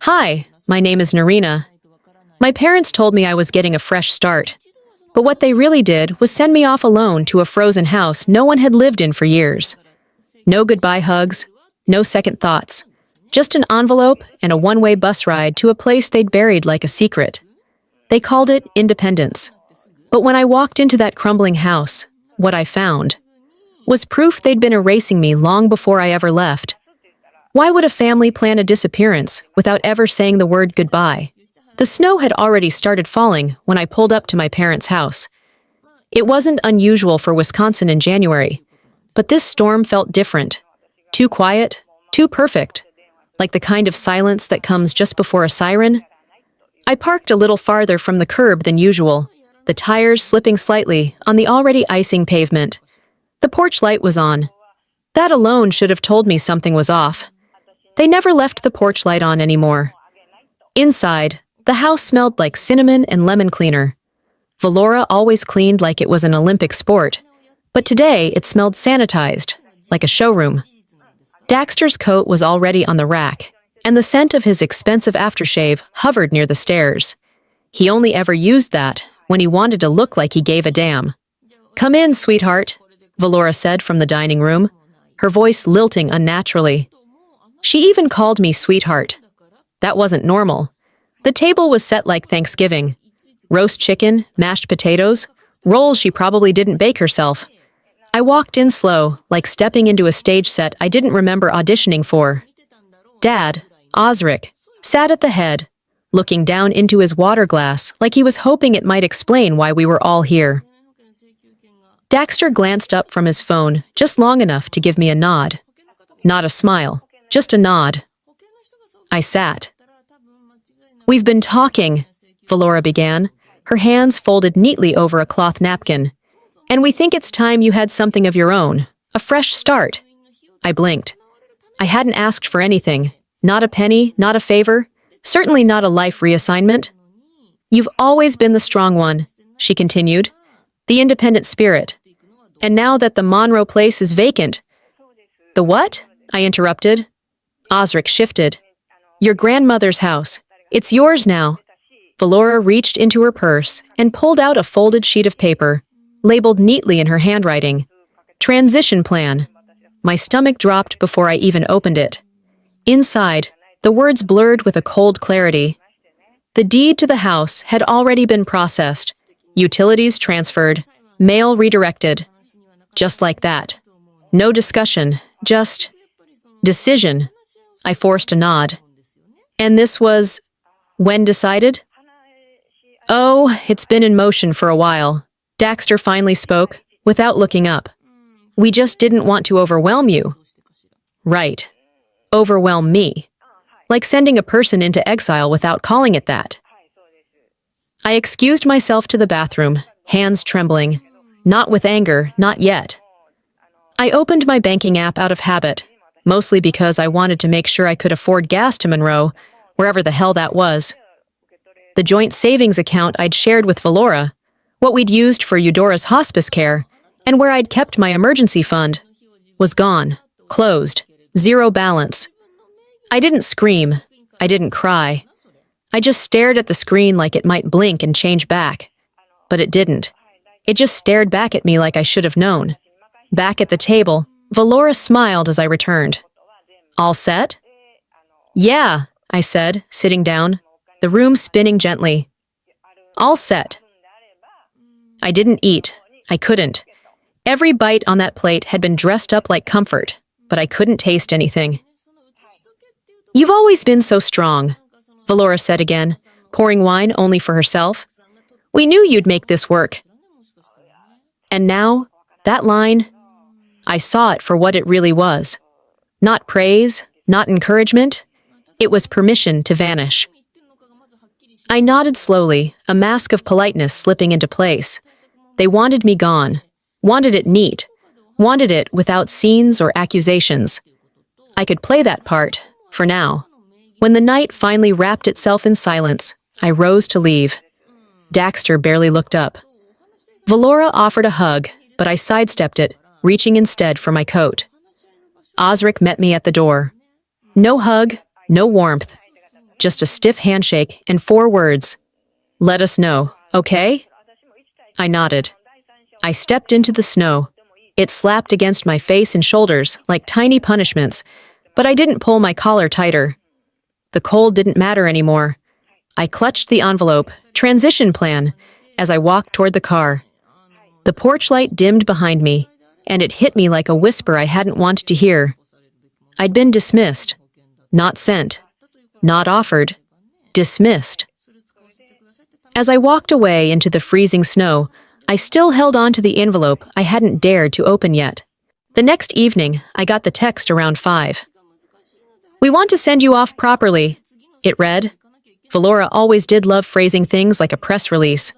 Hi, my name is Narina. My parents told me I was getting a fresh start. But what they really did was send me off alone to a frozen house no one had lived in for years. No goodbye hugs, no second thoughts. Just an envelope and a one-way bus ride to a place they'd buried like a secret. They called it independence. But when I walked into that crumbling house, what I found was proof they'd been erasing me long before I ever left. Why would a family plan a disappearance without ever saying the word goodbye? The snow had already started falling when I pulled up to my parents' house. It wasn't unusual for Wisconsin in January, but this storm felt different. Too quiet, too perfect, like the kind of silence that comes just before a siren. I parked a little farther from the curb than usual, the tires slipping slightly on the already icing pavement. The porch light was on. That alone should have told me something was off. They never left the porch light on anymore. Inside, the house smelled like cinnamon and lemon cleaner. Valora always cleaned like it was an Olympic sport, but today it smelled sanitized, like a showroom. Daxter's coat was already on the rack, and the scent of his expensive aftershave hovered near the stairs. He only ever used that when he wanted to look like he gave a damn. "Come in, sweetheart," Valora said from the dining room, her voice lilting unnaturally. She even called me sweetheart. That wasn't normal. The table was set like Thanksgiving. Roast chicken, mashed potatoes, rolls she probably didn't bake herself. I walked in slow, like stepping into a stage set I didn't remember auditioning for. Dad, Osric, sat at the head, looking down into his water glass like he was hoping it might explain why we were all here. Daxter glanced up from his phone just long enough to give me a nod. Not a smile, just a nod. I sat. "We've been talking," Valora began, her hands folded neatly over a cloth napkin. "And we think it's time you had something of your own, a fresh start." I blinked. I hadn't asked for anything, not a penny, not a favor, certainly not a life reassignment. "You've always been the strong one," she continued, "the independent spirit. And now that the Monroe place is vacant—" "The what?" I interrupted. Osric shifted. "Your grandmother's house. It's yours now." Valora reached into her purse and pulled out a folded sheet of paper, labeled neatly in her handwriting. "Transition plan." My stomach dropped before I even opened it. Inside, the words blurred with a cold clarity. The deed to the house had already been processed, utilities transferred, mail redirected. Just like that. No discussion, just decision. I forced a nod. "And this was when decided?" "Oh, it's been in motion for a while," Daxter finally spoke, without looking up. "We just didn't want to overwhelm you." "Right. Overwhelm me. Like sending a person into exile without calling it that." I excused myself to the bathroom, hands trembling. Not with anger, not yet. I opened my banking app out of habit, mostly because I wanted to make sure I could afford gas to Monroe, wherever the hell that was. The joint savings account I'd shared with Valora, what we'd used for Eudora's hospice care, and where I'd kept my emergency fund, was gone, closed, zero balance. I didn't scream. I didn't cry. I just stared at the screen like it might blink and change back. But it didn't. It just stared back at me like I should have known. Back at the table, Valora smiled as I returned. "All set?" "Yeah," I said, sitting down, the room spinning gently. "All set." I didn't eat. I couldn't. Every bite on that plate had been dressed up like comfort, but I couldn't taste anything. "You've always been so strong," Valora said again, pouring wine only for herself. "We knew you'd make this work." And now, that line, I saw it for what it really was. Not praise, not encouragement. It was permission to vanish. I nodded slowly, a mask of politeness slipping into place. They wanted me gone, wanted it neat, wanted it without scenes or accusations. I could play that part, for now. When the night finally wrapped itself in silence, I rose to leave. Daxter barely looked up. Valora offered a hug, but I sidestepped it, reaching instead for my coat. Osric met me at the door. No hug, no warmth, Just a stiff handshake and 4 words. Let us know, okay? I nodded. I stepped into the snow. It slapped against my face and shoulders like tiny punishments, but I didn't pull my collar tighter. The cold didn't matter anymore. I clutched the envelope, transition plan, as I walked toward the car. The porch light dimmed behind me, and it hit me like a whisper I hadn't wanted to hear. I'd been dismissed. Not sent. Not offered. Dismissed. As I walked away into the freezing snow, I still held on to the envelope I hadn't dared to open yet. The next evening, I got the text around 5. "We want to send you off properly," it read. Valora always did love phrasing things like a press release.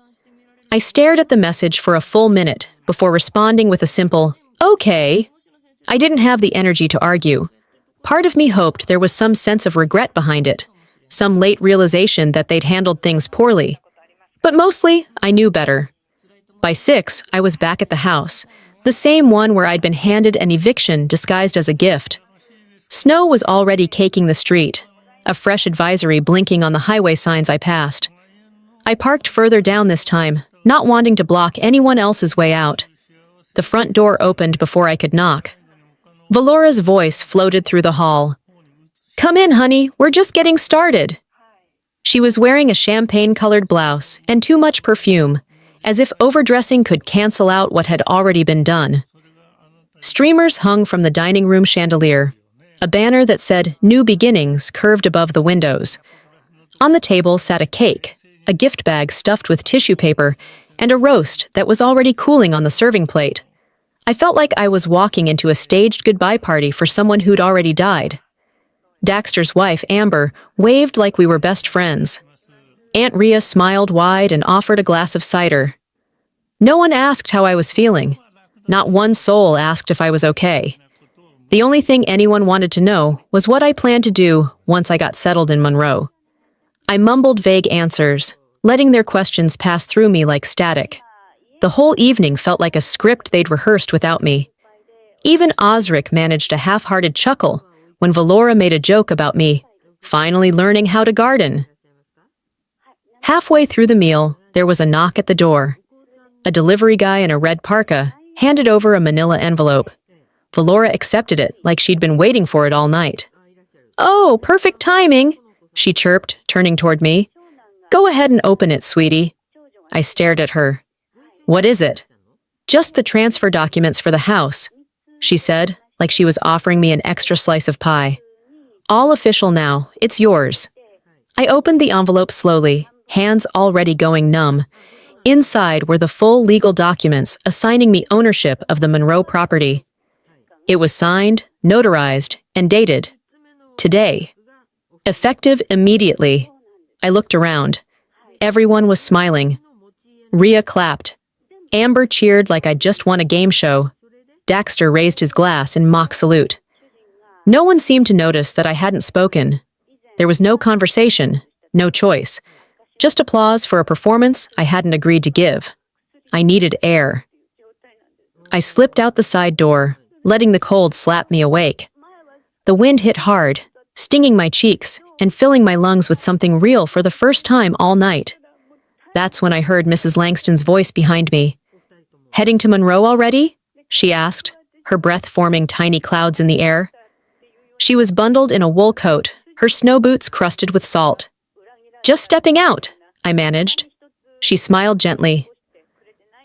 I stared at the message for a full minute before responding with a simple, "Okay." I didn't have the energy to argue. Part of me hoped there was some sense of regret behind it, some late realization that they'd handled things poorly. But mostly, I knew better. By 6, I was back at the house, the same one where I'd been handed an eviction disguised as a gift. Snow was already caking the street, a fresh advisory blinking on the highway signs I passed. I parked further down this time, not wanting to block anyone else's way out. The front door opened before I could knock. Valora's voice floated through the hall. "Come in, honey, we're just getting started." She was wearing a champagne-colored blouse and too much perfume, as if overdressing could cancel out what had already been done. Streamers hung from the dining room chandelier. A banner that said "New Beginnings" curved above the windows. On the table sat a cake, a gift bag stuffed with tissue paper, and a roast that was already cooling on the serving plate. I felt like I was walking into a staged goodbye party for someone who'd already died. Daxter's wife, Amber, waved like we were best friends. Aunt Rhea smiled wide and offered a glass of cider. No one asked how I was feeling. Not one soul asked if I was okay. The only thing anyone wanted to know was what I planned to do once I got settled in Monroe. I mumbled vague answers, letting their questions pass through me like static. The whole evening felt like a script they'd rehearsed without me. Even Osric managed a half-hearted chuckle when Valora made a joke about me finally learning how to garden. Halfway through the meal, there was a knock at the door. A delivery guy in a red parka handed over a manila envelope. Valora accepted it like she'd been waiting for it all night. "Oh, perfect timing," she chirped, turning toward me. "Go ahead and open it, sweetie." I stared at her. "What is it?" "Just the transfer documents for the house," she said, like she was offering me an extra slice of pie. "All official now. It's yours." I opened the envelope slowly, hands already going numb. Inside were the full legal documents assigning me ownership of the Monroe property. It was signed, notarized, and dated. Today. Effective immediately. I looked around. Everyone was smiling. Rhea clapped. Amber cheered like I'd just won a game show. Daxter raised his glass in mock salute. No one seemed to notice that I hadn't spoken. There was no conversation, no choice. Just applause for a performance I hadn't agreed to give. I needed air. I slipped out the side door, letting the cold slap me awake. The wind hit hard, stinging my cheeks and filling my lungs with something real for the first time all night. That's when I heard Mrs. Langston's voice behind me. "Heading to Monroe already?" she asked, her breath forming tiny clouds in the air. She was bundled in a wool coat, her snow boots crusted with salt. "Just stepping out," I managed. She smiled gently.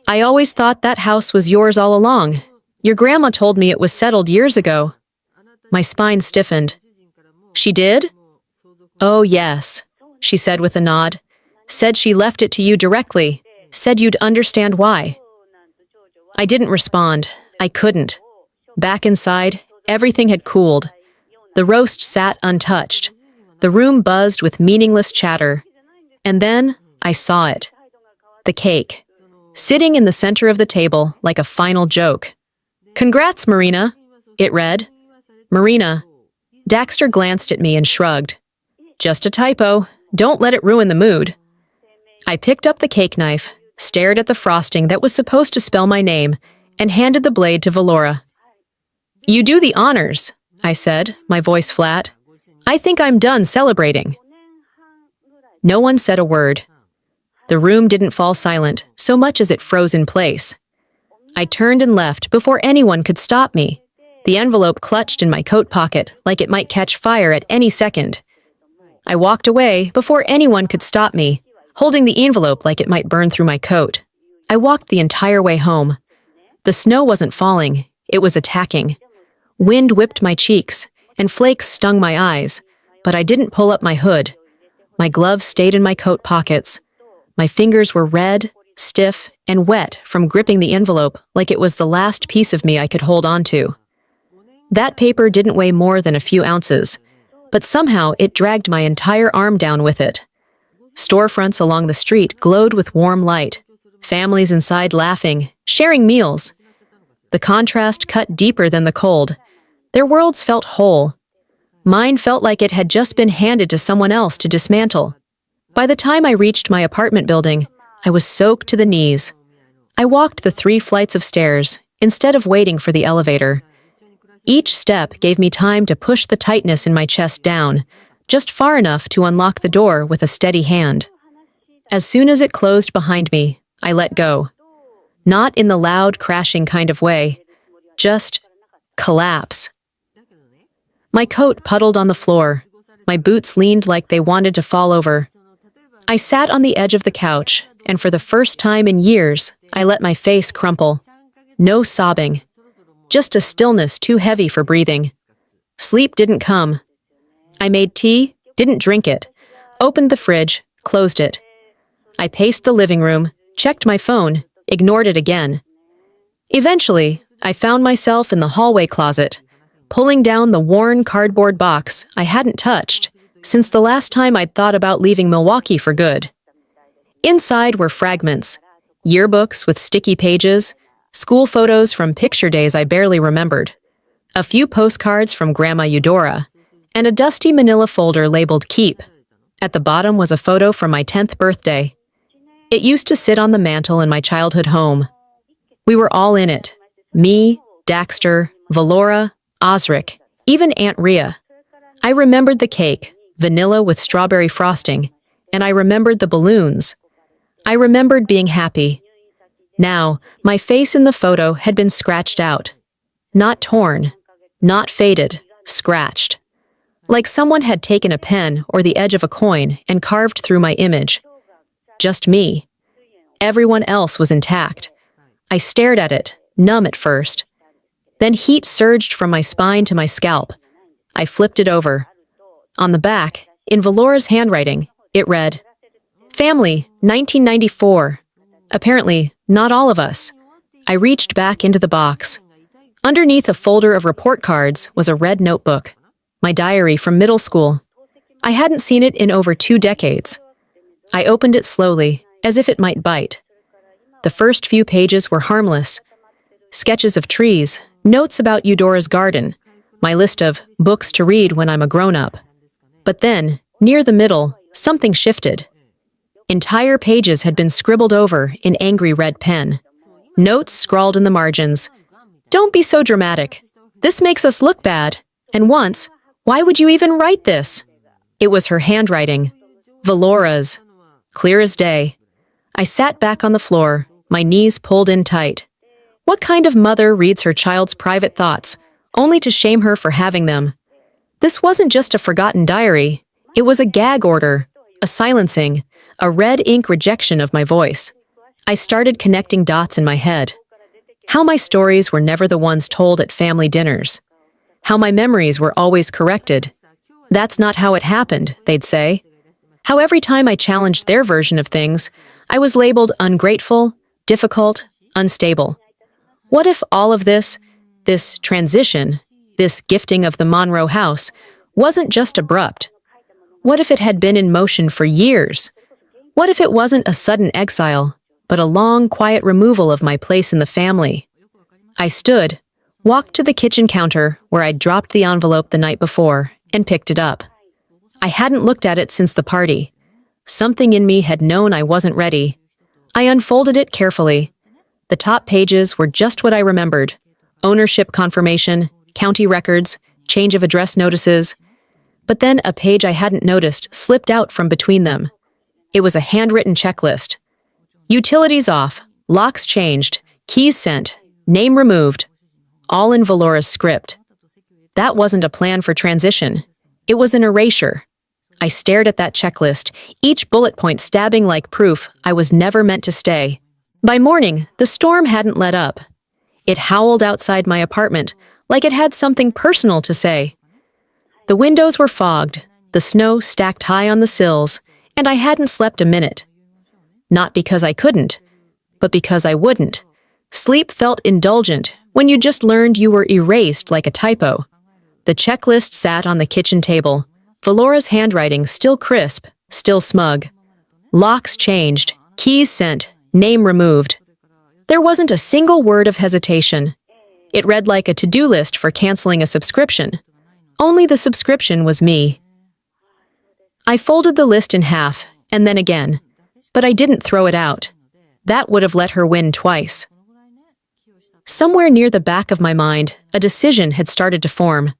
"I always thought that house was yours all along. Your grandma told me it was settled years ago." My spine stiffened. "She did?" "Oh, yes," she said with a nod. "Said she left it to you directly. Said you'd understand why." I didn't respond. I couldn't. Back inside, everything had cooled. The roast sat untouched. The room buzzed with meaningless chatter. And then I saw it. The cake. Sitting in the center of the table like a final joke. "Congrats, Marina," it read. "Marina." Daxter glanced at me and shrugged. "Just a typo. Don't let it ruin the mood." I picked up the cake knife, stared at the frosting that was supposed to spell my name, and handed the blade to Valora. "You do the honors," I said, my voice flat. "I think I'm done celebrating." No one said a word. The room didn't fall silent, so much as it froze in place. I turned and left before anyone could stop me. The envelope clutched in my coat pocket like it might catch fire at any second. I walked away before anyone could stop me, holding the envelope like it might burn through my coat. I walked the entire way home. The snow wasn't falling, it was attacking. Wind whipped my cheeks, and flakes stung my eyes, but I didn't pull up my hood. My gloves stayed in my coat pockets. My fingers were red, stiff, and wet from gripping the envelope like it was the last piece of me I could hold on to. That paper didn't weigh more than a few ounces, but somehow it dragged my entire arm down with it. Storefronts along the street glowed with warm light, families inside laughing, sharing meals. The contrast cut deeper than the cold. Their worlds felt whole. Mine felt like it had just been handed to someone else to dismantle. By the time I reached my apartment building, I was soaked to the knees. I walked the 3 flights of stairs instead of waiting for the elevator. Each step gave me time to push the tightness in my chest down, just far enough to unlock the door with a steady hand. As soon as it closed behind me, I let go. Not in the loud, crashing kind of way, just collapse. My coat puddled on the floor. My boots leaned like they wanted to fall over. I sat on the edge of the couch, and for the first time in years, I let my face crumple. No sobbing. Just a stillness too heavy for breathing. Sleep didn't come. I made tea, didn't drink it, opened the fridge, closed it. I paced the living room, checked my phone, ignored it again. Eventually, I found myself in the hallway closet, pulling down the worn cardboard box I hadn't touched since the last time I'd thought about leaving Milwaukee for good. Inside were fragments, yearbooks with sticky pages, school photos from picture days I barely remembered, a few postcards from Grandma Eudora, and a dusty manila folder labeled Keep. At the bottom was a photo from my 10th birthday. It used to sit on the mantel in my childhood home. We were all in it. Me, Daxter, Valora, Osric, even Aunt Rhea. I remembered the cake, vanilla with strawberry frosting, and I remembered the balloons. I remembered being happy. Now, my face in the photo had been scratched out. Not torn, not faded, scratched. Like someone had taken a pen or the edge of a coin and carved through my image. Just me. Everyone else was intact. I stared at it, numb at first. Then heat surged from my spine to my scalp. I flipped it over. On the back, in Valora's handwriting, it read, "Family, 1994. Apparently, not all of us." I reached back into the box. Underneath a folder of report cards was a red notebook, my diary from middle school. I hadn't seen it in over 2 decades. I opened it slowly, as if it might bite. The first few pages were harmless. Sketches of trees, notes about Eudora's garden, my list of books to read when I'm a grown-up. But then, near the middle, something shifted. Entire pages had been scribbled over in angry red pen. Notes scrawled in the margins. "Don't be so dramatic. This makes us look bad. And once, why would you even write this?" It was her handwriting. Valora's. Clear as day. I sat back on the floor, my knees pulled in tight. What kind of mother reads her child's private thoughts, only to shame her for having them? This wasn't just a forgotten diary. It was a gag order, a silencing, a red ink rejection of my voice. I started connecting dots in my head. How my stories were never the ones told at family dinners. How my memories were always corrected. "That's not how it happened," they'd say. How every time I challenged their version of things, I was labeled ungrateful, difficult, unstable. What if all of this transition, this gifting of the Monroe house, wasn't just abrupt? What if it had been in motion for years? What if it wasn't a sudden exile, but a long, quiet removal of my place in the family? I stood, walked to the kitchen counter where I'd dropped the envelope the night before, and picked it up. I hadn't looked at it since the party. Something in me had known I wasn't ready. I unfolded it carefully. The top pages were just what I remembered. Ownership confirmation, county records, change of address notices. But then a page I hadn't noticed slipped out from between them. It was a handwritten checklist. Utilities off, locks changed, keys sent, name removed, all in Valora's script. That wasn't a plan for transition. It was an erasure. I stared at that checklist, each bullet point stabbing like proof I was never meant to stay. By morning, the storm hadn't let up. It howled outside my apartment, like it had something personal to say. The windows were fogged, the snow stacked high on the sills, and I hadn't slept a minute. Not because I couldn't, but because I wouldn't. Sleep felt indulgent when you just learned you were erased like a typo. The checklist sat on the kitchen table, Valora's handwriting still crisp, still smug. Locks changed, keys sent, name removed. There wasn't a single word of hesitation. It read like a to-do list for canceling a subscription. Only the subscription was me. I folded the list in half, and then again, but I didn't throw it out. That would have let her win twice. Somewhere near the back of my mind, a decision had started to form.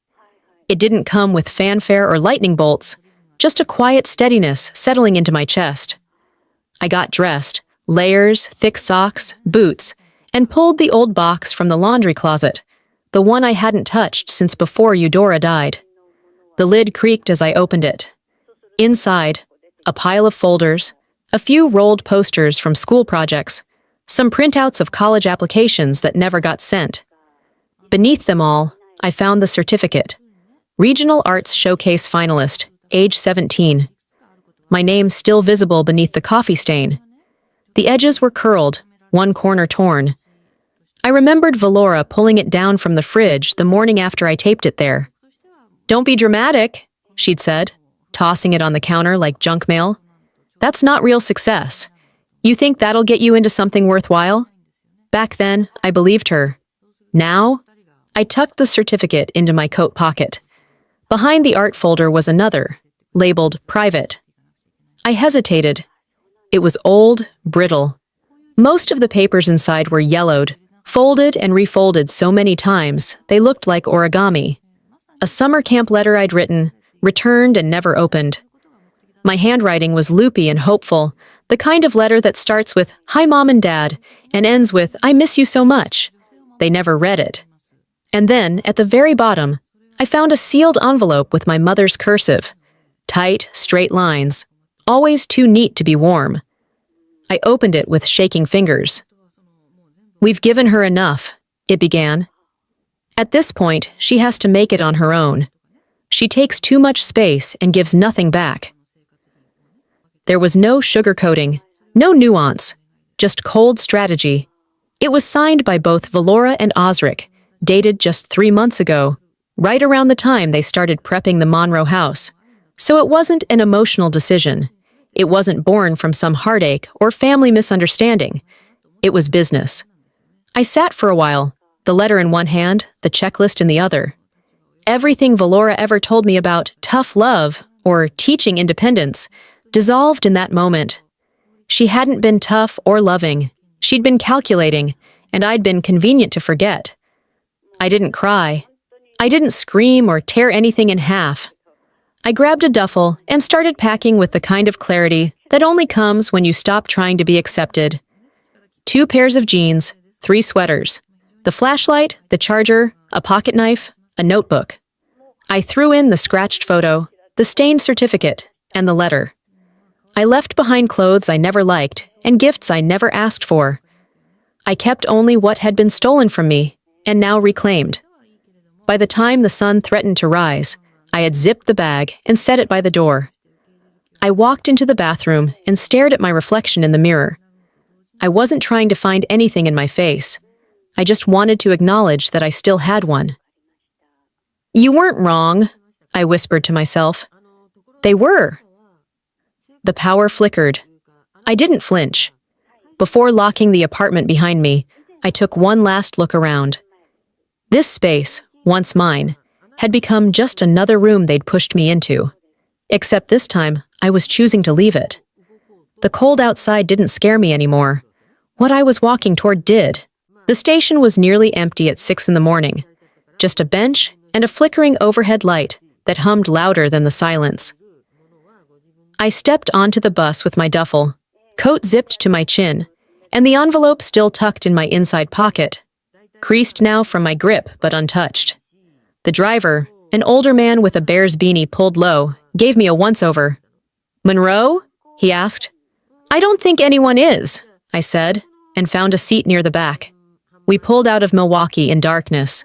It didn't come with fanfare or lightning bolts, just a quiet steadiness settling into my chest. I got dressed, layers, thick socks, boots, and pulled the old box from the laundry closet, the one I hadn't touched since before Eudora died. The lid creaked as I opened it. Inside, a pile of folders, a few rolled posters from school projects, some printouts of college applications that never got sent. Beneath them all, I found the certificate. Regional Arts Showcase finalist, age 17. My name still visible beneath the coffee stain. The edges were curled, one corner torn. I remembered Valora pulling it down from the fridge the morning after I taped it there. "Don't be dramatic," she'd said, tossing it on the counter like junk mail. "That's not real success. You think that'll get you into something worthwhile?" Back then, I believed her. Now, I tucked the certificate into my coat pocket. Behind the art folder was another, labeled private. I hesitated. It was old, brittle. Most of the papers inside were yellowed, folded and refolded so many times they looked like origami. A summer camp letter I'd written, returned and never opened. My handwriting was loopy and hopeful, the kind of letter that starts with, "Hi, Mom and Dad," and ends with, "I miss you so much." They never read it. And then, at the very bottom, I found a sealed envelope with my mother's cursive. Tight, straight lines, always too neat to be warm. I opened it with shaking fingers. "We've given her enough," it began. "At this point, she has to make it on her own. She takes too much space and gives nothing back." There was no sugarcoating, no nuance, just cold strategy. It was signed by both Valora and Osric, dated just 3 months ago, right around the time they started prepping the Monroe house. So it wasn't an emotional decision. It wasn't born from some heartache or family misunderstanding. It was business. I sat for a while, the letter in one hand, the checklist in the other. Everything Valora ever told me about tough love or teaching independence dissolved in that moment. She hadn't been tough or loving. She'd been calculating, and I'd been convenient to forget. I didn't cry. I didn't scream or tear anything in half. I grabbed a duffel and started packing with the kind of clarity that only comes when you stop trying to be accepted. 2 pairs of jeans, 3 sweaters, the flashlight, the charger, a pocket knife, a notebook. I threw in the scratched photo, the stained certificate, and the letter. I left behind clothes I never liked and gifts I never asked for. I kept only what had been stolen from me and now reclaimed. By the time the sun threatened to rise, I had zipped the bag and set it by the door. I walked into the bathroom and stared at my reflection in the mirror. I wasn't trying to find anything in my face. I just wanted to acknowledge that I still had one. "You weren't wrong," I whispered to myself. "They were." The power flickered. I didn't flinch. Before locking the apartment behind me, I took one last look around. This space, once mine, had become just another room they'd pushed me into. Except this time, I was choosing to leave it. The cold outside didn't scare me anymore. What I was walking toward did. The station was nearly empty at 6 in the morning. Just a bench and a flickering overhead light that hummed louder than the silence. I stepped onto the bus with my duffel, coat zipped to my chin, and the envelope still tucked in my inside pocket, creased now from my grip but untouched. The driver, an older man with a bear's beanie pulled low, gave me a once-over. "Monroe?" he asked. "I don't think anyone is," I said, and found a seat near the back. We pulled out of Milwaukee in darkness.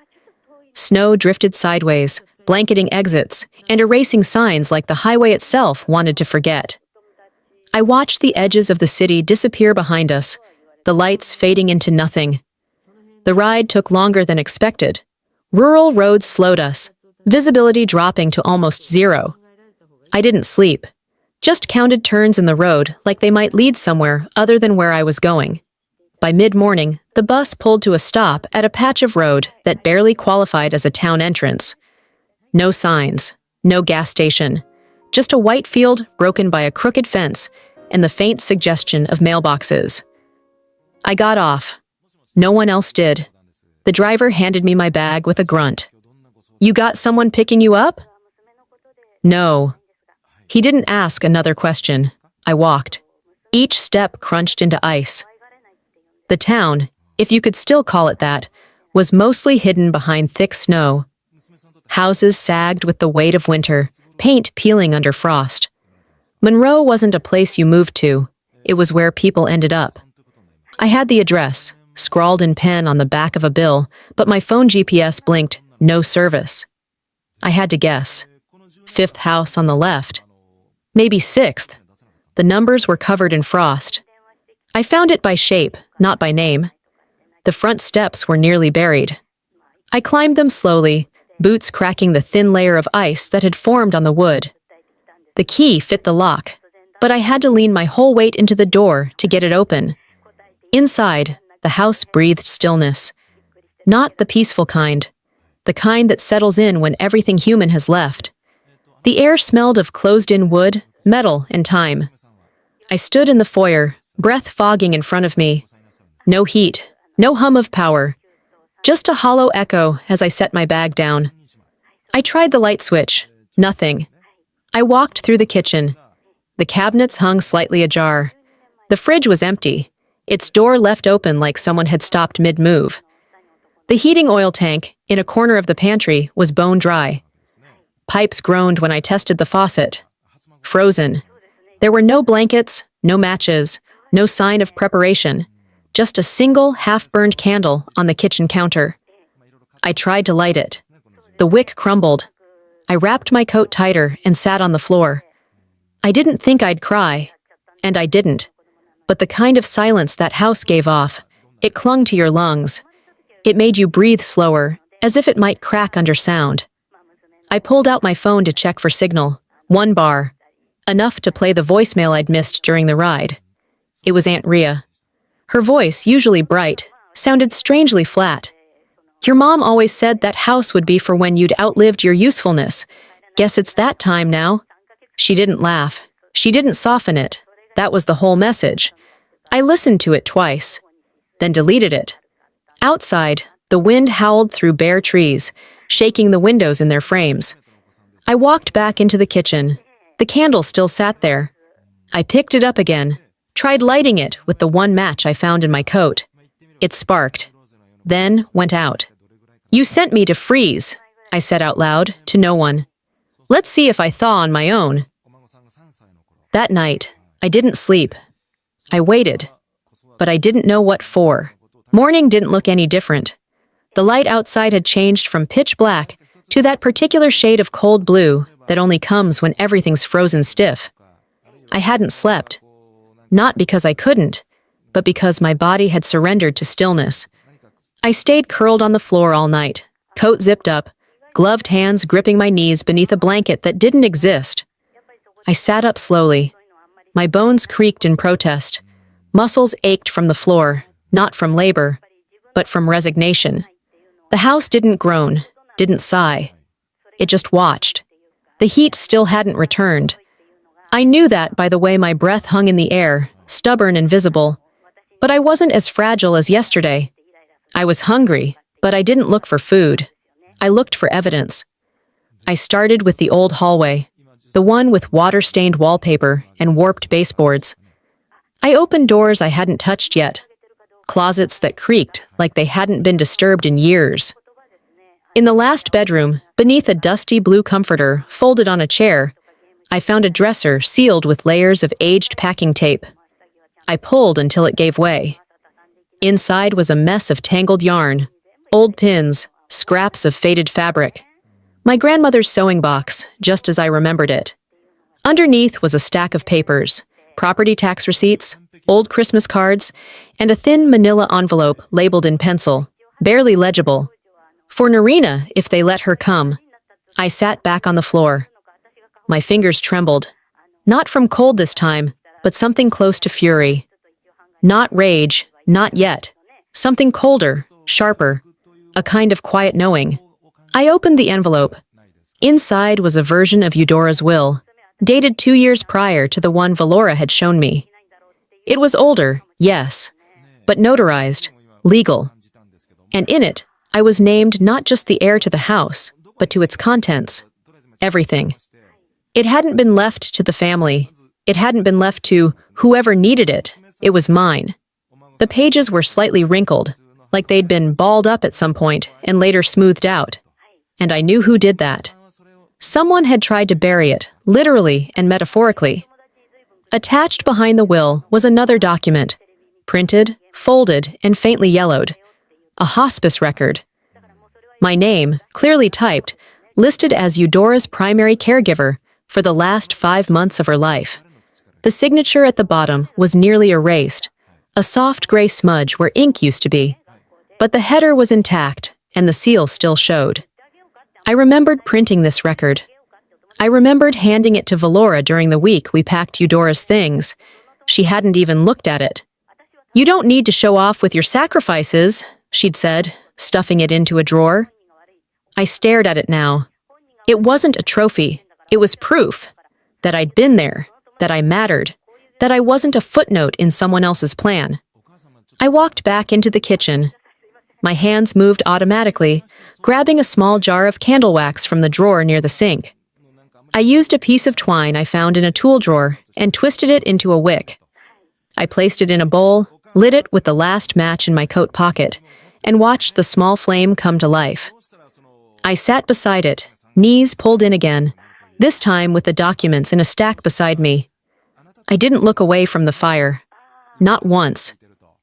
Snow drifted sideways, blanketing exits, and erasing signs like the highway itself wanted to forget. I watched the edges of the city disappear behind us, the lights fading into nothing. The ride took longer than expected. Rural roads slowed us, visibility dropping to almost zero. I didn't sleep, just counted turns in the road like they might lead somewhere other than where I was going. By mid-morning, the bus pulled to a stop at a patch of road that barely qualified as a town entrance. No signs, no gas station, just a white field broken by a crooked fence and the faint suggestion of mailboxes. I got off. No one else did. The driver handed me my bag with a grunt. "You got someone picking you up?" "No." He didn't ask another question. I walked. Each step crunched into ice. The town, if you could still call it that, was mostly hidden behind thick snow. Houses sagged with the weight of winter, paint peeling under frost. Monroe wasn't a place you moved to. It was where people ended up. I had the address, scrawled in pen on the back of a bill, but my phone GPS blinked, "No service." I had to guess. 5th house on the left. Maybe 6th. The numbers were covered in frost. I found it by shape, not by name. The front steps were nearly buried. I climbed them slowly, boots cracking the thin layer of ice that had formed on the wood. The key fit the lock, but I had to lean my whole weight into the door to get it open. Inside, the house breathed stillness. Not the peaceful kind, the kind that settles in when everything human has left. The air smelled of closed-in wood, metal, and time. I stood in the foyer, breath fogging in front of me. No heat, no hum of power. Just a hollow echo as I set my bag down. I tried the light switch. Nothing. I walked through the kitchen. The cabinets hung slightly ajar. The fridge was empty, its door left open like someone had stopped mid-move. The heating oil tank, in a corner of the pantry, was bone dry. Pipes groaned when I tested the faucet. Frozen. There were no blankets, no matches, no sign of preparation, just a single half-burned candle on the kitchen counter. I tried to light it. The wick crumbled. I wrapped my coat tighter and sat on the floor. I didn't think I'd cry, and I didn't. But the kind of silence that house gave off, it clung to your lungs. It made you breathe slower, as if it might crack under sound. I pulled out my phone to check for signal. 1 bar. Enough to play the voicemail I'd missed during the ride. It was Aunt Rhea. Her voice, usually bright, sounded strangely flat. "Your mom always said that house would be for when you'd outlived your usefulness. Guess it's that time now." She didn't laugh. She didn't soften it. That was the whole message. I listened to it twice, then deleted it. Outside, the wind howled through bare trees, shaking the windows in their frames. I walked back into the kitchen. The candle still sat there. I picked it up again, tried lighting it with the one match I found in my coat. It sparked, then went out. "You sent me to freeze," I said out loud, to no one. "Let's see if I thaw on my own." That night, I didn't sleep. I waited, but I didn't know what for. Morning didn't look any different. The light outside had changed from pitch black to that particular shade of cold blue that only comes when everything's frozen stiff. I hadn't slept. Not because I couldn't, but because my body had surrendered to stillness. I stayed curled on the floor all night, coat zipped up, gloved hands gripping my knees beneath a blanket that didn't exist. I sat up slowly. My bones creaked in protest. Muscles ached from the floor, not from labor, but from resignation. The house didn't groan, didn't sigh. It just watched. The heat still hadn't returned. I knew that by the way my breath hung in the air, stubborn and visible. But I wasn't as fragile as yesterday. I was hungry, but I didn't look for food. I looked for evidence. I started with the old hallway. the one with water-stained wallpaper and warped baseboards. I opened doors I hadn't touched yet, closets that creaked like they hadn't been disturbed in years. In the last bedroom, beneath a dusty blue comforter folded on a chair, I found a dresser sealed with layers of aged packing tape. I pulled until it gave way. Inside was a mess of tangled yarn, old pins, scraps of faded fabric. My grandmother's sewing box, just as I remembered it. Underneath was a stack of papers, property tax receipts, old Christmas cards, and a thin manila envelope labeled in pencil, barely legible. For Narina, if they let her come. I sat back on the floor. My fingers trembled. Not from cold this time, but something close to fury. Not rage, not yet. Something colder, sharper. A kind of quiet knowing. I opened the envelope. Inside was a version of Eudora's will, dated 2 years prior to the one Valora had shown me. It was older, yes, but notarized, legal. And in it, I was named not just the heir to the house, but to its contents. Everything. It hadn't been left to the family. It hadn't been left to whoever needed it. It was mine. The pages were slightly wrinkled, like they'd been balled up at some point and later smoothed out. And I knew who did that. Someone had tried to bury it, literally and metaphorically. Attached behind the will was another document, printed, folded, and faintly yellowed. A hospice record. My name, clearly typed, listed as Eudora's primary caregiver for the last 5 months of her life. The signature at the bottom was nearly erased, a soft gray smudge where ink used to be. But the header was intact, and the seal still showed. I remembered printing this record. I remembered handing it to Valora during the week we packed Eudora's things. She hadn't even looked at it. "You don't need to show off with your sacrifices," she'd said, stuffing it into a drawer. I stared at it now. It wasn't a trophy. It was proof that I'd been there, that I mattered, that I wasn't a footnote in someone else's plan. I walked back into the kitchen. My hands moved automatically, grabbing a small jar of candle wax from the drawer near the sink. I used a piece of twine I found in a tool drawer and twisted it into a wick. I placed it in a bowl, lit it with the last match in my coat pocket, and watched the small flame come to life. I sat beside it, knees pulled in again, this time with the documents in a stack beside me. I didn't look away from the fire. Not once.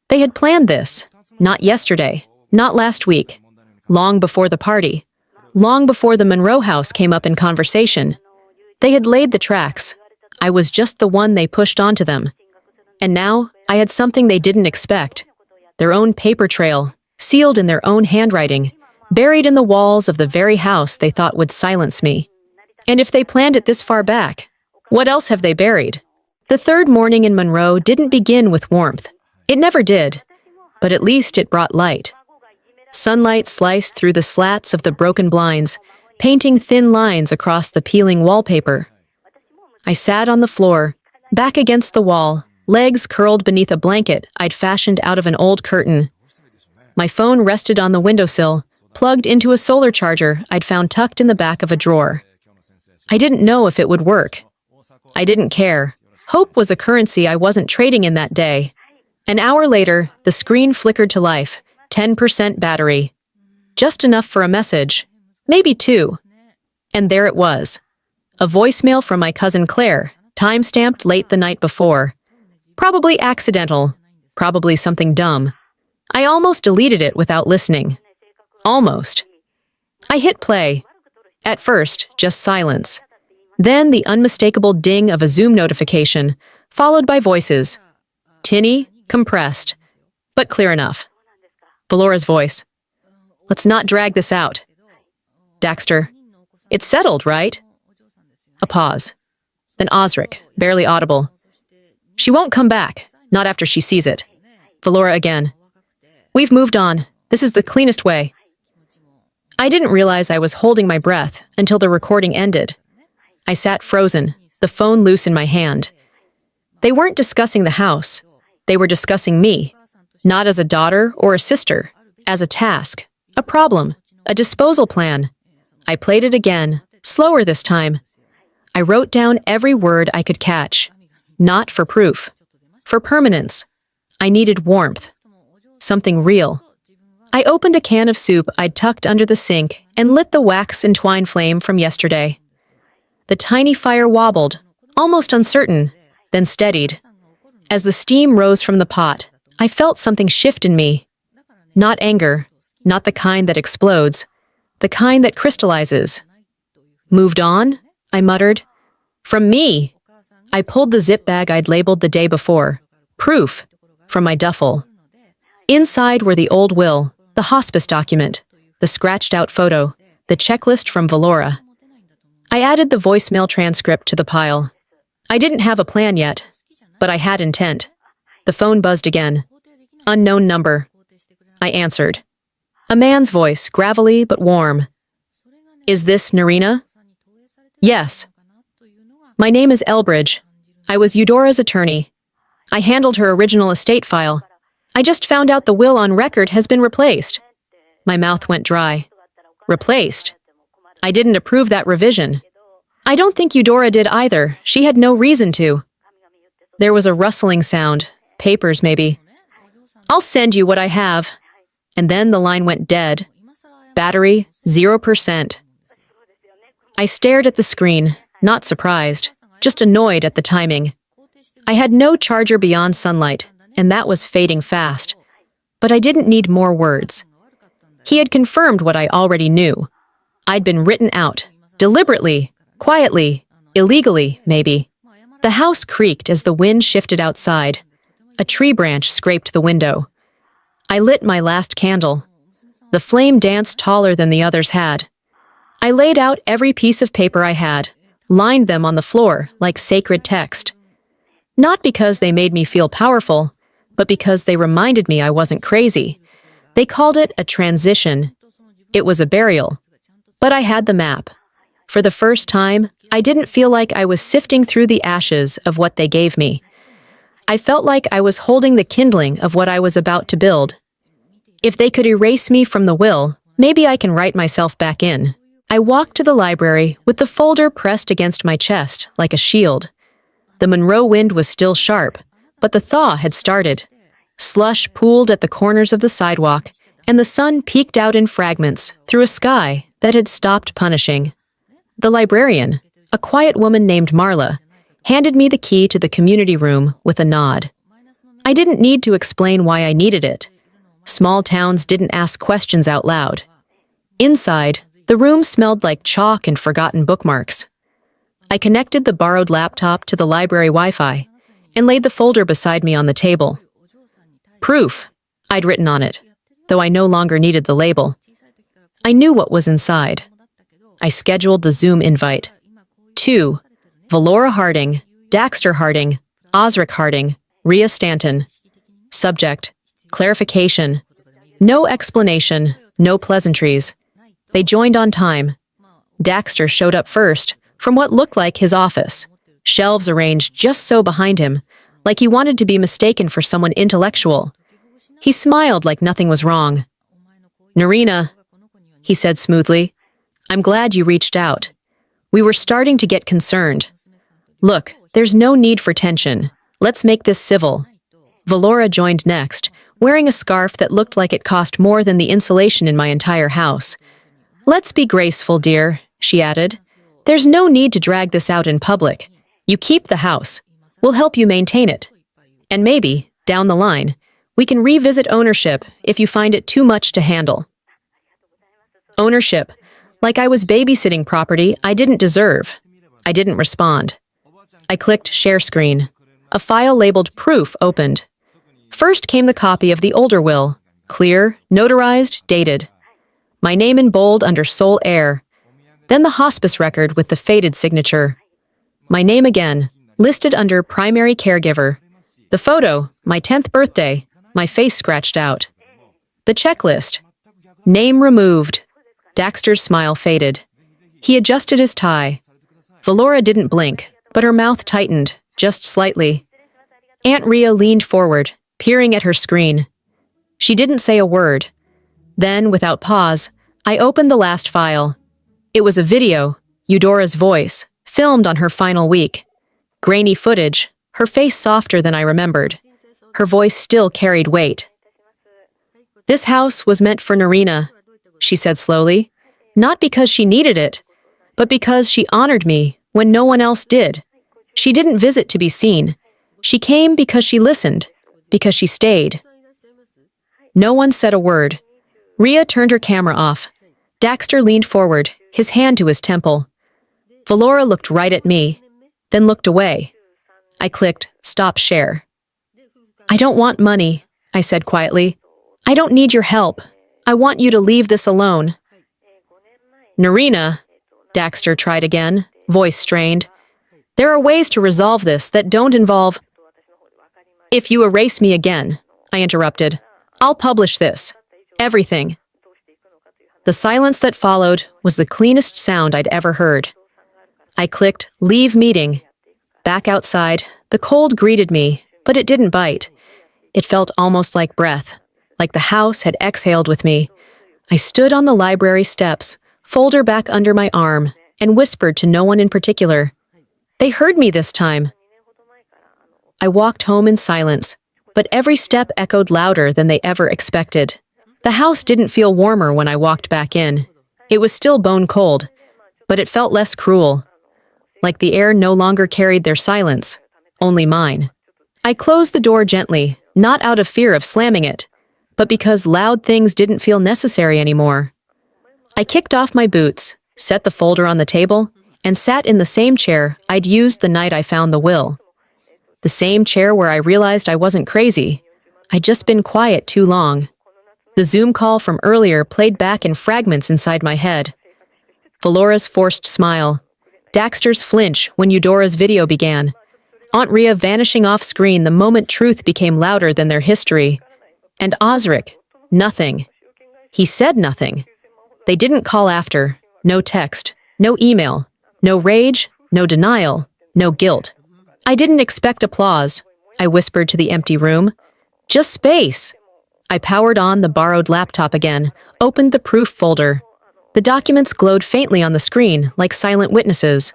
They had planned this. Not yesterday. Not last week. Long before the party. Long before the Monroe house came up in conversation. They had laid the tracks. I was just the one they pushed onto them. And now, I had something they didn't expect. Their own paper trail, sealed in their own handwriting, buried in the walls of the very house they thought would silence me. And if they planned it this far back, what else have they buried? The third morning in Monroe didn't begin with warmth. It never did. But at least it brought light. Sunlight sliced through the slats of the broken blinds, painting thin lines across the peeling wallpaper. I sat on the floor, back against the wall, legs curled beneath a blanket I'd fashioned out of an old curtain. My phone rested on the windowsill, plugged into a solar charger I'd found tucked in the back of a drawer. I didn't know if it would work. I didn't care. Hope was a currency I wasn't trading in that day. An hour later, the screen flickered to life, 10% battery. Just enough for a message. Maybe 2. And there it was. A voicemail from my cousin Claire, time-stamped late the night before. Probably accidental. Probably something dumb. I almost deleted it without listening. Almost. I hit play. At first, just silence. Then the unmistakable ding of a Zoom notification, followed by voices. Tinny, compressed, but clear enough. Valora's voice. "Let's not drag this out." Daxter. "It's settled, right?" A pause. Then Osric, barely audible. "She won't come back, not after she sees it." Valora again. "We've moved on. This is the cleanest way." I didn't realize I was holding my breath until the recording ended. I sat frozen, the phone loose in my hand. They weren't discussing the house. They were discussing me, not as a daughter or a sister, as a task, a problem, a disposal plan. I played it again, slower this time. I wrote down every word I could catch. Not for proof. For permanence. I needed warmth. Something real. I opened a can of soup I'd tucked under the sink and lit the wax-entwined flame from yesterday. The tiny fire wobbled, almost uncertain, then steadied. As the steam rose from the pot, I felt something shift in me. Not anger, not the kind that explodes, the kind that crystallizes. Moved on? I muttered. From me! I pulled the zip bag I'd labeled the day before. Proof. From my duffel. Inside were the old will, the hospice document, the scratched-out photo, the checklist from Valora. I added the voicemail transcript to the pile. I didn't have a plan yet, but I had intent. The phone buzzed again. Unknown number. I answered. A man's voice, gravelly but warm. Is this Narina? Yes. My name is Elbridge. I was Eudora's attorney. I handled her original estate file. I just found out the will on record has been replaced. My mouth went dry. Replaced? I didn't approve that revision. I don't think Eudora did either. She had no reason to. There was a rustling sound. Papers, maybe. I'll send you what I have. And then the line went dead. Battery, 0%. I stared at the screen, not surprised, just annoyed at the timing. I had no charger beyond sunlight, and that was fading fast. But I didn't need more words. He had confirmed what I already knew. I'd been written out, deliberately, quietly, illegally, maybe. The house creaked as the wind shifted outside. A tree branch scraped the window. I lit my last candle. The flame danced taller than the others had. I laid out every piece of paper I had, lined them on the floor like sacred text. Not because they made me feel powerful, but because they reminded me I wasn't crazy. They called it a transition. It was a burial. But I had the map. For the first time, I didn't feel like I was sifting through the ashes of what they gave me. I felt like I was holding the kindling of what I was about to build. If they could erase me from the will, maybe I can write myself back in. I walked to the library with the folder pressed against my chest like a shield. The Monroe wind was still sharp, but the thaw had started. Slush pooled at the corners of the sidewalk, and the sun peeked out in fragments through a sky that had stopped punishing. The librarian, a quiet woman named Marla, handed me the key to the community room with a nod. I didn't need to explain why I needed it. Small towns didn't ask questions out loud. Inside, the room smelled like chalk and forgotten bookmarks. I connected the borrowed laptop to the library Wi-Fi and laid the folder beside me on the table. Proof, I'd written on it, though I no longer needed the label. I knew what was inside. I scheduled the Zoom invite. 2. Valora Harding, Daxter Harding, Osric Harding, Rhea Stanton. Subject, clarification. No explanation, no pleasantries. They joined on time. Daxter showed up first, from what looked like his office. Shelves arranged just so behind him, like he wanted to be mistaken for someone intellectual. He smiled like nothing was wrong. Narina, he said smoothly, I'm glad you reached out. We were starting to get concerned. Look, there's no need for tension. Let's make this civil. Valora joined next, wearing a scarf that looked like it cost more than the insulation in my entire house. Let's be graceful, dear, she added. There's no need to drag this out in public. You keep the house. We'll help you maintain it. And maybe, down the line, we can revisit ownership if you find it too much to handle. Ownership. Like I was babysitting property I didn't deserve. I didn't respond. I clicked share screen. A file labeled proof opened. First came the copy of the older will. Clear, notarized, dated. My name in bold under sole heir. Then the hospice record with the faded signature. My name again, listed under primary caregiver. The photo, my 10th birthday, my face scratched out. The checklist. Name removed. Daxter's smile faded. He adjusted his tie. Valora didn't blink, but her mouth tightened, just slightly. Aunt Rhea leaned forward, peering at her screen. She didn't say a word. Then, without pause, I opened the last file. It was a video, Eudora's voice, filmed on her final week. Grainy footage, her face softer than I remembered. Her voice still carried weight. "This house was meant for Narina," she said slowly. "Not because she needed it, but because she honored me when no one else did. She didn't visit to be seen. She came because she listened, because she stayed." No one said a word. Rhea turned her camera off. Daxter leaned forward, his hand to his temple. Valora looked right at me, then looked away. I clicked, "Stop share." "I don't want money," I said quietly. "I don't need your help. I want you to leave this alone." "Narina," Daxter tried again, voice strained. "There are ways to resolve this that don't involve—" "If you erase me again," I interrupted, "I'll publish this. Everything." The silence that followed was the cleanest sound I'd ever heard. I clicked "Leave meeting." Back outside, the cold greeted me, but it didn't bite. It felt almost like breath, like the house had exhaled with me. I stood on the library steps, folder back under my arm, and whispered to no one in particular. They heard me this time. I walked home in silence, but every step echoed louder than they ever expected. The house didn't feel warmer when I walked back in. It was still bone cold, but it felt less cruel. Like the air no longer carried their silence, only mine. I closed the door gently, not out of fear of slamming it, but because loud things didn't feel necessary anymore. I kicked off my boots, set the folder on the table, and sat in the same chair I'd used the night I found the will. The same chair where I realized I wasn't crazy. I'd just been quiet too long. The Zoom call from earlier played back in fragments inside my head. Valora's forced smile. Daxter's flinch when Eudora's video began. Aunt Rhea vanishing off screen the moment truth became louder than their history. And Osric, nothing. He said nothing. They didn't call after. No text. No email. No rage. No denial. No guilt. I didn't expect applause, I whispered to the empty room. Just space. I powered on the borrowed laptop again, opened the proof folder. The documents glowed faintly on the screen, like silent witnesses.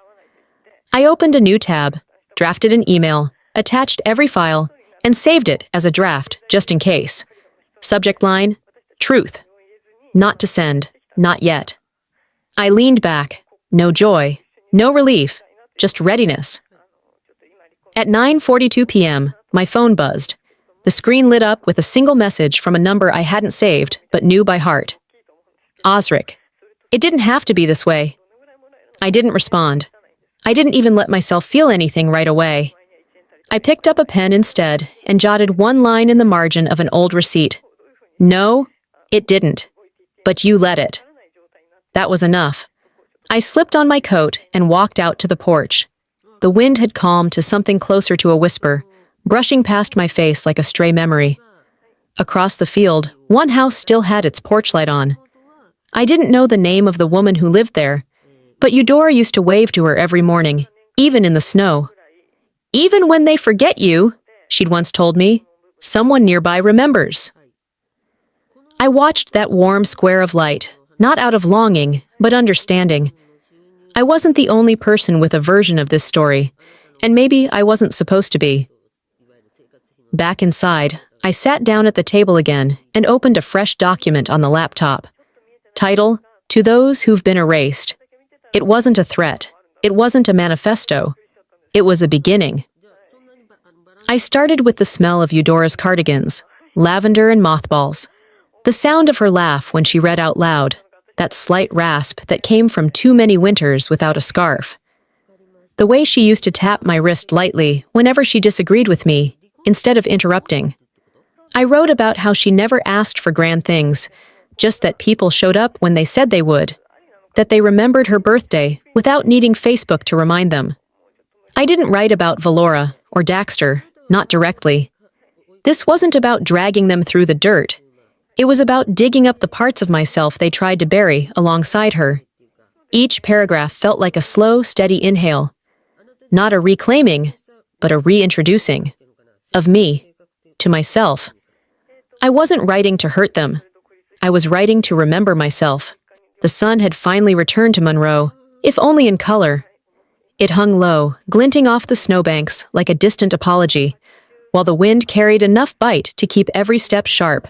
I opened a new tab, drafted an email, attached every file, and saved it as a draft, just in case. Subject line, truth. Not to send, not yet. I leaned back. No joy, no relief, just readiness. At 9:42 p.m., my phone buzzed. The screen lit up with a single message from a number I hadn't saved, but knew by heart. Osric. It didn't have to be this way. I didn't respond. I didn't even let myself feel anything right away. I picked up a pen instead and jotted one line in the margin of an old receipt. No, it didn't. But you let it. That was enough. I slipped on my coat and walked out to the porch. The wind had calmed to something closer to a whisper, brushing past my face like a stray memory. Across the field, one house still had its porch light on. I didn't know the name of the woman who lived there, but Eudora used to wave to her every morning, even in the snow. Even when they forget you, she'd once told me, someone nearby remembers. I watched that warm square of light, not out of longing, but understanding. I wasn't the only person with a version of this story, and maybe I wasn't supposed to be. Back inside, I sat down at the table again and opened a fresh document on the laptop. Title, To Those Who've Been Erased. It wasn't a threat. It wasn't a manifesto. It was a beginning. I started with the smell of Eudora's cardigans, lavender and mothballs. The sound of her laugh when she read out loud, that slight rasp that came from too many winters without a scarf. The way she used to tap my wrist lightly whenever she disagreed with me, instead of interrupting. I wrote about how she never asked for grand things, just that people showed up when they said they would, that they remembered her birthday without needing Facebook to remind them. I didn't write about Valora or Daxter, not directly. This wasn't about dragging them through the dirt. It was about digging up the parts of myself they tried to bury alongside her. Each paragraph felt like a slow, steady inhale. Not a reclaiming, but a reintroducing. Of me. To myself. I wasn't writing to hurt them. I was writing to remember myself. The sun had finally returned to Monroe, if only in color. It hung low, glinting off the snowbanks like a distant apology, while the wind carried enough bite to keep every step sharp.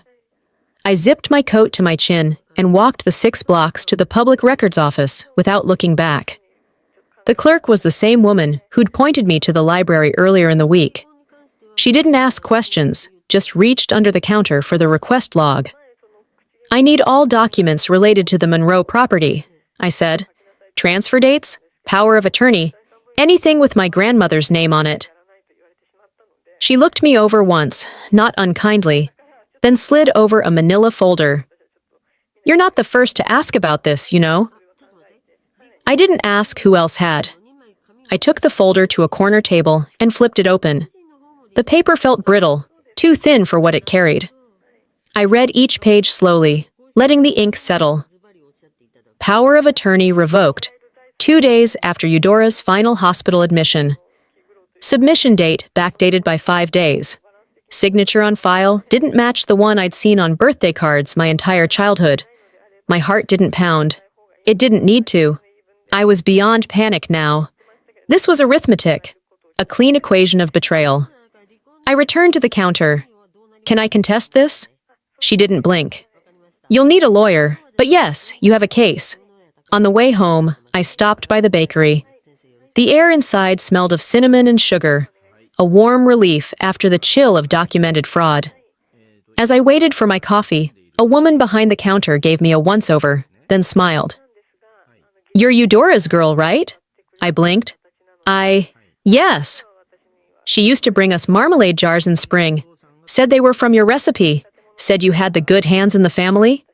I zipped my coat to my chin and walked the 6 blocks to the public records office without looking back. The clerk was the same woman who'd pointed me to the library earlier in the week. She didn't ask questions, just reached under the counter for the request log. "I need all documents related to the Monroe property," I said. "Transfer dates, power of attorney, anything with my grandmother's name on it." She looked me over once, not unkindly, then slid over a manila folder. "You're not the first to ask about this, you know." I didn't ask who else had. I took the folder to a corner table and flipped it open. The paper felt brittle, too thin for what it carried. I read each page slowly, letting the ink settle. Power of attorney revoked, 2 days after Eudora's final hospital admission. Submission date backdated by 5 days. Signature on file didn't match the one I'd seen on birthday cards my entire childhood. My heart didn't pound. It didn't need to. I was beyond panic now. This was arithmetic, a clean equation of betrayal. I returned to the counter. "Can I contest this?" She didn't blink. "You'll need a lawyer, but yes, you have a case." On the way home, I stopped by the bakery. The air inside smelled of cinnamon and sugar, a warm relief after the chill of documented fraud. As I waited for my coffee, a woman behind the counter gave me a once-over, then smiled. "You're Eudora's girl, right?" I blinked. Yes. She used to bring us marmalade jars in spring, said they were from your recipe, said you had the good hands in the family."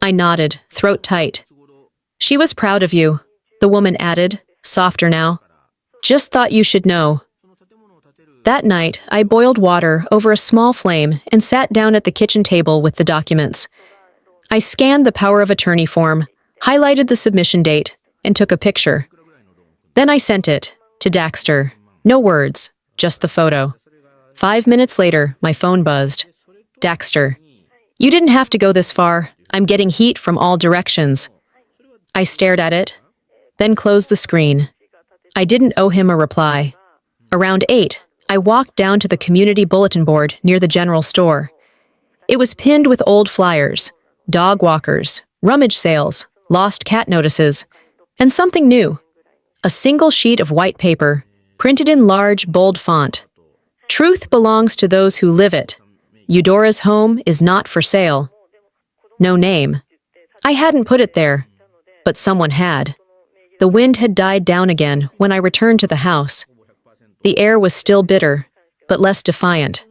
I nodded, throat tight. "She was proud of you," the woman added, softer now. "Just thought you should know." That night, I boiled water over a small flame and sat down at the kitchen table with the documents. I scanned the power of attorney form, highlighted the submission date, and took a picture. Then I sent it to Daxter. No words, just the photo. 5 minutes later, my phone buzzed. "Daxter, you didn't have to go this far. I'm getting heat from all directions." I stared at it, then closed the screen. I didn't owe him a reply. Around 8, I walked down to the community bulletin board near the general store. It was pinned with old flyers, dog walkers, rummage sales, lost cat notices, and something new. A single sheet of white paper, printed in large, bold font. "Truth belongs to those who live it. Eudora's home is not for sale." No name. I hadn't put it there, but someone had. The wind had died down again when I returned to the house. The air was still bitter, but less defiant.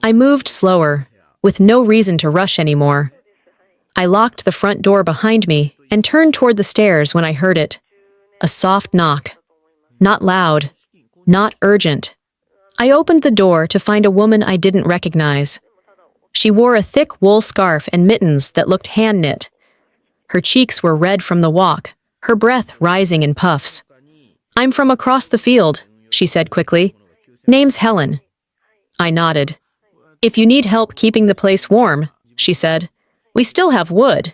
I moved slower, with no reason to rush anymore. I locked the front door behind me and turned toward the stairs when I heard it. A soft knock. Not loud, not urgent. I opened the door to find a woman I didn't recognize. She wore a thick wool scarf and mittens that looked hand-knit. Her cheeks were red from the walk, her breath rising in puffs. "I'm from across the field," she said quickly. "Name's Helen." I nodded. "If you need help keeping the place warm," she said, "we still have wood."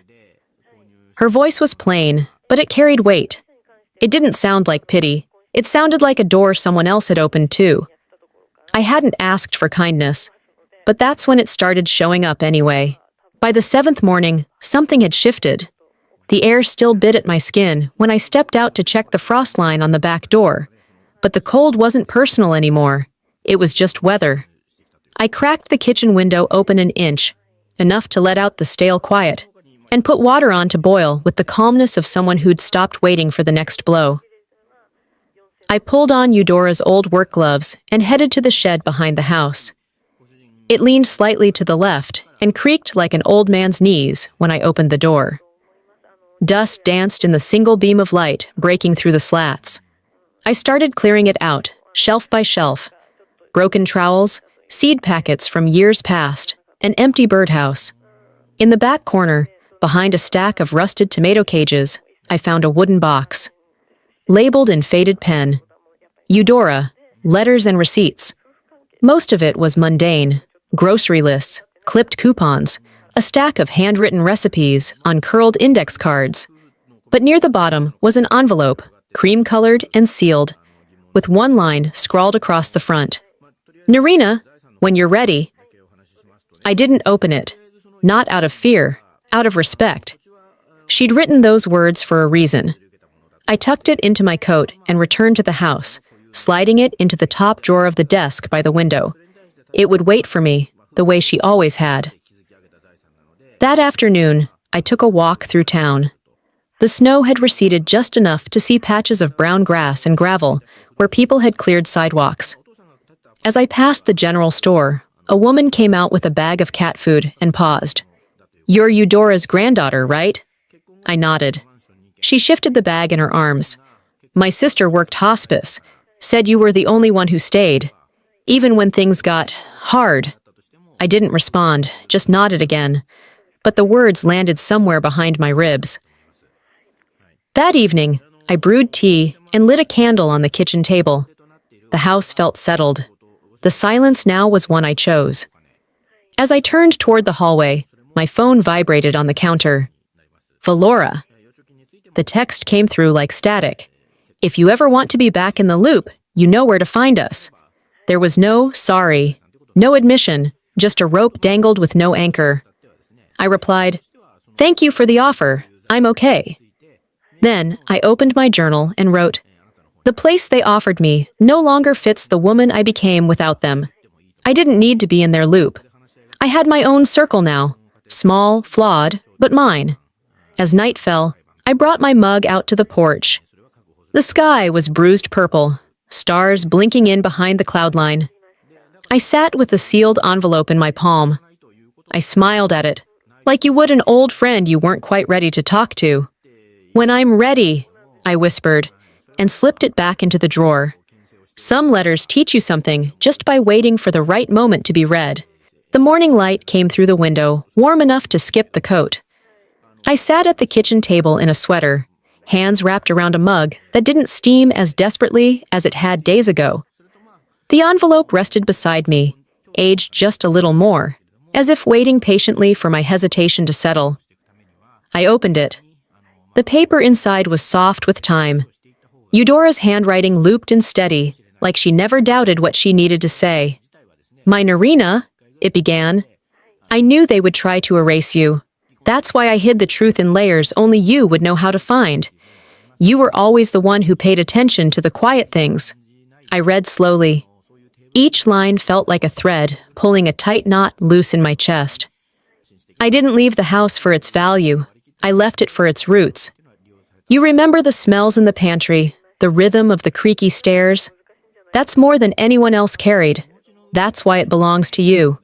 Her voice was plain, but it carried weight. It didn't sound like pity. It sounded like a door someone else had opened too. I hadn't asked for kindness, but that's when it started showing up anyway. By the 7th morning, something had shifted. The air still bit at my skin when I stepped out to check the frost line on the back door, but the cold wasn't personal anymore. It was just weather. I cracked the kitchen window open an inch, enough to let out the stale quiet, and put water on to boil with the calmness of someone who'd stopped waiting for the next blow. I pulled on Eudora's old work gloves and headed to the shed behind the house. It leaned slightly to the left and creaked like an old man's knees when I opened the door. Dust danced in the single beam of light breaking through the slats. I started clearing it out, shelf by shelf. Broken trowels, seed packets from years past, an empty birdhouse. In the back corner, behind a stack of rusted tomato cages, I found a wooden box. Labeled in faded pen, Eudora, letters and receipts. Most of it was mundane, grocery lists, clipped coupons, a stack of handwritten recipes on curled index cards. But near the bottom was an envelope, cream-colored and sealed, with one line scrawled across the front. Narina, when you're ready. I didn't open it, not out of fear, out of respect. She'd written those words for a reason. I tucked it into my coat and returned to the house, sliding it into the top drawer of the desk by the window. It would wait for me, the way she always had. That afternoon, I took a walk through town. The snow had receded just enough to see patches of brown grass and gravel where people had cleared sidewalks. As I passed the general store, a woman came out with a bag of cat food and paused. "You're Eudora's granddaughter, right?" I nodded. She shifted the bag in her arms. "My sister worked hospice, said you were the only one who stayed, even when things got hard." I didn't respond, just nodded again, but the words landed somewhere behind my ribs. That evening, I brewed tea and lit a candle on the kitchen table. The house felt settled. The silence now was one I chose. As I turned toward the hallway, my phone vibrated on the counter. "Valora." The text came through like static. "If you ever want to be back in the loop, you know where to find us." There was no sorry, no admission, just a rope dangled with no anchor. I replied, "Thank you for the offer. I'm okay." Then I opened my journal and wrote, "The place they offered me no longer fits the woman I became without them. I didn't need to be in their loop. I had my own circle now, small, flawed, but mine." As night fell, I brought my mug out to the porch. The sky was bruised purple, stars blinking in behind the cloud line. I sat with the sealed envelope in my palm. I smiled at it, like you would an old friend you weren't quite ready to talk to. "When I'm ready," I whispered, and slipped it back into the drawer. Some letters teach you something just by waiting for the right moment to be read. The morning light came through the window, warm enough to skip the coat. I sat at the kitchen table in a sweater, hands wrapped around a mug that didn't steam as desperately as it had days ago. The envelope rested beside me, aged just a little more, as if waiting patiently for my hesitation to settle. I opened it. The paper inside was soft with time. Eudora's handwriting looped and steady, like she never doubted what she needed to say. "My Narina," it began. "I knew they would try to erase you. That's why I hid the truth in layers only you would know how to find. You were always the one who paid attention to the quiet things." I read slowly. Each line felt like a thread, pulling a tight knot loose in my chest. "I didn't leave the house for its value. I left it for its roots. You remember the smells in the pantry, the rhythm of the creaky stairs? That's more than anyone else carried. That's why it belongs to you."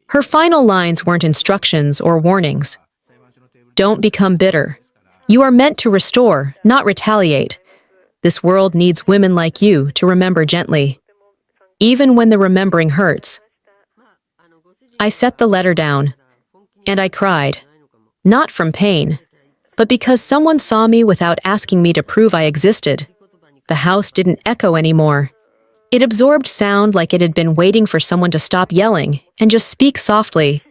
Her final lines weren't instructions or warnings. "Don't become bitter. You are meant to restore, not retaliate. This world needs women like you to remember gently, even when the remembering hurts." I set the letter down, and I cried. Not from pain, but because someone saw me without asking me to prove I existed. The house didn't echo anymore. It absorbed sound like it had been waiting for someone to stop yelling and just speak softly.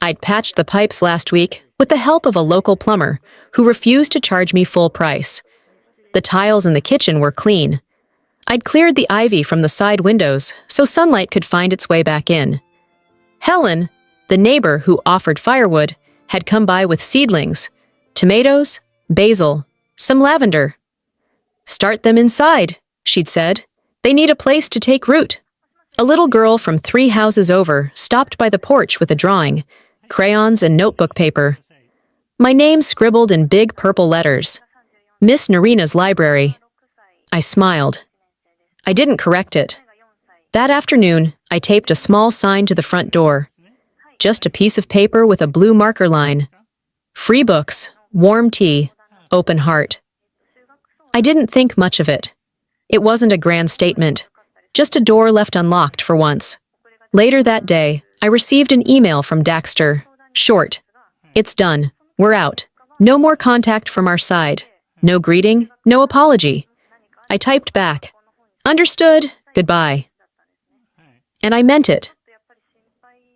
I'd patched the pipes last week with the help of a local plumber who refused to charge me full price. The tiles in the kitchen were clean. I'd cleared the ivy from the side windows so sunlight could find its way back in. Helen, the neighbor who offered firewood, had come by with seedlings, tomatoes, basil, some lavender. "Start them inside," she'd said. "They need a place to take root." A little girl from 3 houses over stopped by the porch with a drawing, crayons and notebook paper. My name scribbled in big purple letters. "Miss Narina's library." I smiled. I didn't correct it. That afternoon, I taped a small sign to the front door. Just a piece of paper with a blue marker line. "Free books, warm tea, open heart." I didn't think much of it. It wasn't a grand statement, just a door left unlocked for once. Later that day, I received an email from Daxter. Short. "It's done. We're out. No more contact from our side. No greeting, no apology." I typed back, "Understood, goodbye." And I meant it.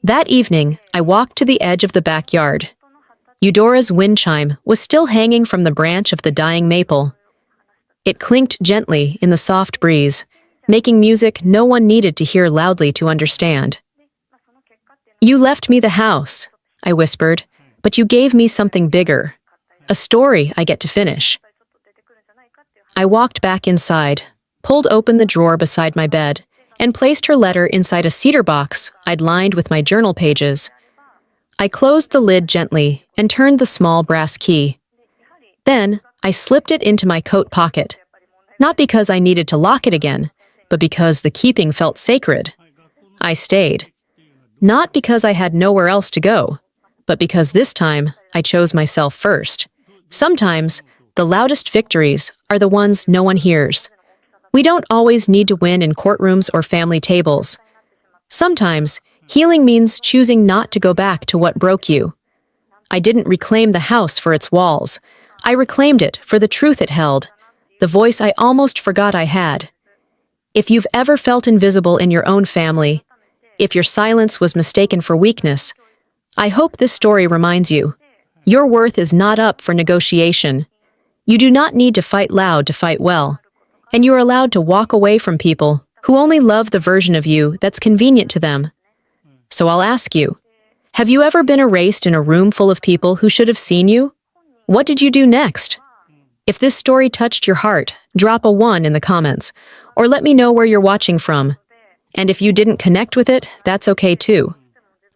That evening, I walked to the edge of the backyard. Eudora's wind chime was still hanging from the branch of the dying maple. It clinked gently in the soft breeze, making music no one needed to hear loudly to understand. You left me the house, I whispered, but you gave me something bigger. A story I get to finish. I walked back inside, pulled open the drawer beside my bed, and placed her letter inside a cedar box I'd lined with my journal pages. I closed the lid gently and turned the small brass key. Then, I slipped it into my coat pocket. Not because I needed to lock it again, but because the keeping felt sacred. I stayed. Not because I had nowhere else to go, but because this time I chose myself first. Sometimes, the loudest victories are the ones no one hears. We don't always need to win in courtrooms or family tables. Sometimes, healing means choosing not to go back to what broke you. I didn't reclaim the house for its walls. I reclaimed it for the truth it held, the voice I almost forgot I had. If you've ever felt invisible in your own family, if your silence was mistaken for weakness, I hope this story reminds you, your worth is not up for negotiation. You do not need to fight loud to fight well, and you are allowed to walk away from people who only love the version of you that's convenient to them. So I'll ask you, have you ever been erased in a room full of people who should have seen you? What did you do next? If this story touched your heart, drop a 1 in the comments, or let me know where you're watching from. And if you didn't connect with it, that's okay too.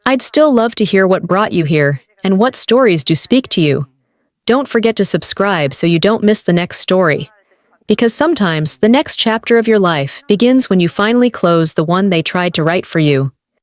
I'd still love to hear what brought you here and what stories do speak to you. Don't forget to subscribe so you don't miss the next story. Because sometimes the next chapter of your life begins when you finally close the one they tried to write for you.